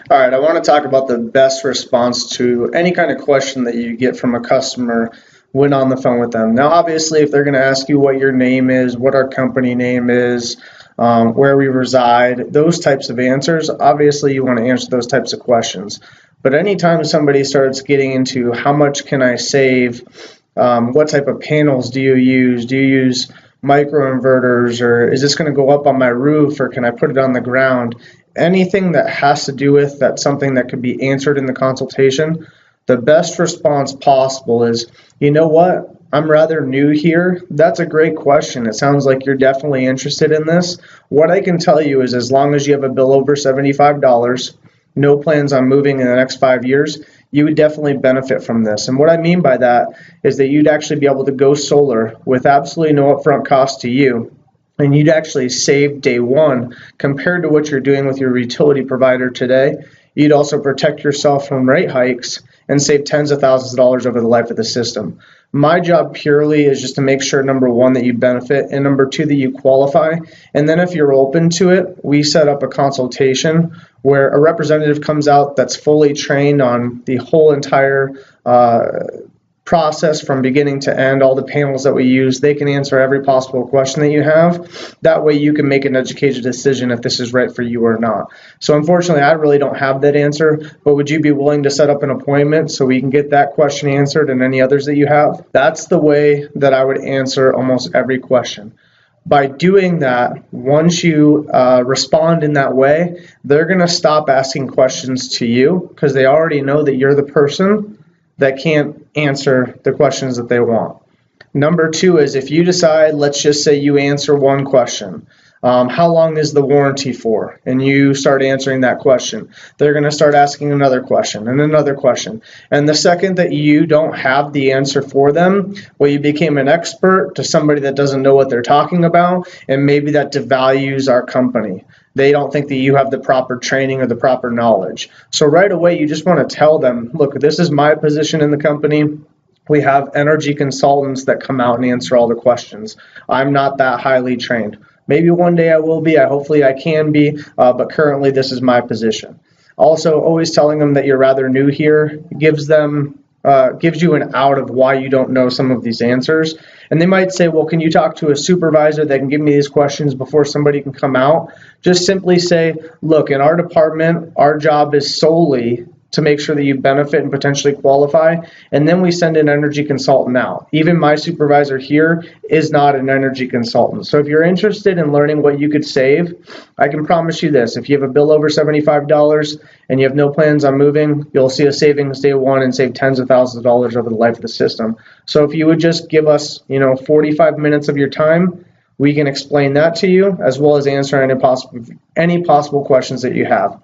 All right, I want to talk about the best response to any kind of question that you get from a customer when on the phone with them. Now, obviously, if they're going to ask you what your name is, what our company name is, where we reside, those types of answers, obviously you want to answer those types of questions. But anytime somebody starts getting into how much can I save, what type of panels do you use? Do you use microinverters, or is this going to go up on my roof, or can I put it on the ground? Anything that has to do with that's something that could be answered in the consultation, the best response possible is, you know what? I'm rather new here. That's a great question. It sounds like you're definitely interested in this. What I can tell you is as long as you have a bill over $75, no plans on moving in the next 5 years, you would definitely benefit from this. And what I mean by that is that you'd actually be able to go solar with absolutely no upfront cost to you. And you'd actually save day one compared to what you're doing with your utility provider today. You'd also protect yourself from rate hikes and save tens of thousands of dollars over the life of the system. My job purely is just to make sure, number one, that you benefit, and number two, that you qualify. And then if you're open to it, we set up a consultation where a representative comes out that's fully trained on the whole entire process from beginning to end, all the panels that we use. They can answer every possible question that you have. That way you can make an educated decision if this is right for you or not. So unfortunately, I really don't have that answer, but would you be willing to set up an appointment so we can get that question answered and any others that you have? That's the way that I would answer almost every question. By doing that, once you respond in that way, they're going to stop asking questions to you because they already know that you're the person that can't answer the questions that they want. Number two is if you decide, let's just say you answer one question, how long is the warranty for? And you start answering that question. They're going to start asking another question and another question. And the second that you don't have the answer for them, well, you became an expert to somebody that doesn't know what they're talking about, and maybe that devalues our company. They don't think that you have the proper training or the proper knowledge. So right away, you just want to tell them, look, this is my position in the company. We have energy consultants that come out and answer all the questions. I'm not that highly trained. Maybe one day I will be. Hopefully I can be, but currently this is my position. Also, always telling them that you're rather new here gives you an out of why you don't know some of these answers. And they might say, well, can you talk to a supervisor that can give me these questions before somebody can come out? Just simply say, look, in our department, our job is solely to make sure that you benefit and potentially qualify. And then we send an energy consultant out. Even my supervisor here is not an energy consultant. So if you're interested in learning what you could save, I can promise you this. If you have a bill over $75 and you have no plans on moving, you'll see a savings day one and save tens of thousands of dollars over the life of the system. So if you would just give us, 45 minutes of your time, we can explain that to you as well as answer any possible questions that you have.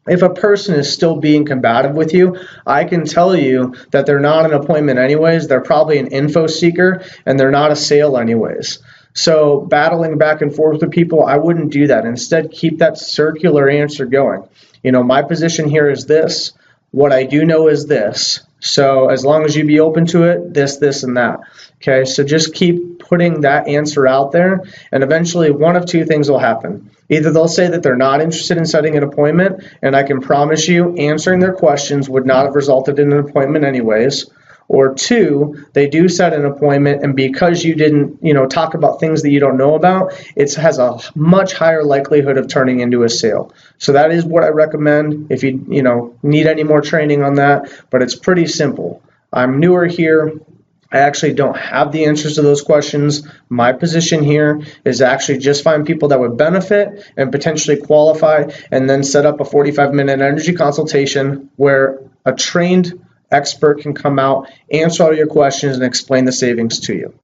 If a person is still being combative with you, I can tell you that they're not an appointment anyways. They're probably an info seeker and they're not a sale anyways. So battling back and forth with people, I wouldn't do that. Instead, keep that circular answer going. My position here is this. What I do know is this. So as long as you be open to it, this, and that. Okay, so just keep putting that answer out there, and eventually one of two things will happen. Either they'll say that they're not interested in setting an appointment, and I can promise you answering their questions would not have resulted in an appointment anyways. Or two, they do set an appointment, and because you didn't, talk about things that you don't know about, it has a much higher likelihood of turning into a sale. So that is what I recommend if you, need any more training on that, but it's pretty simple. I'm newer here. I actually don't have the answers to those questions. My position here is to actually just find people that would benefit and potentially qualify, and then set up a 45-minute energy consultation where a trained expert can come out, answer all your questions, and explain the savings to you.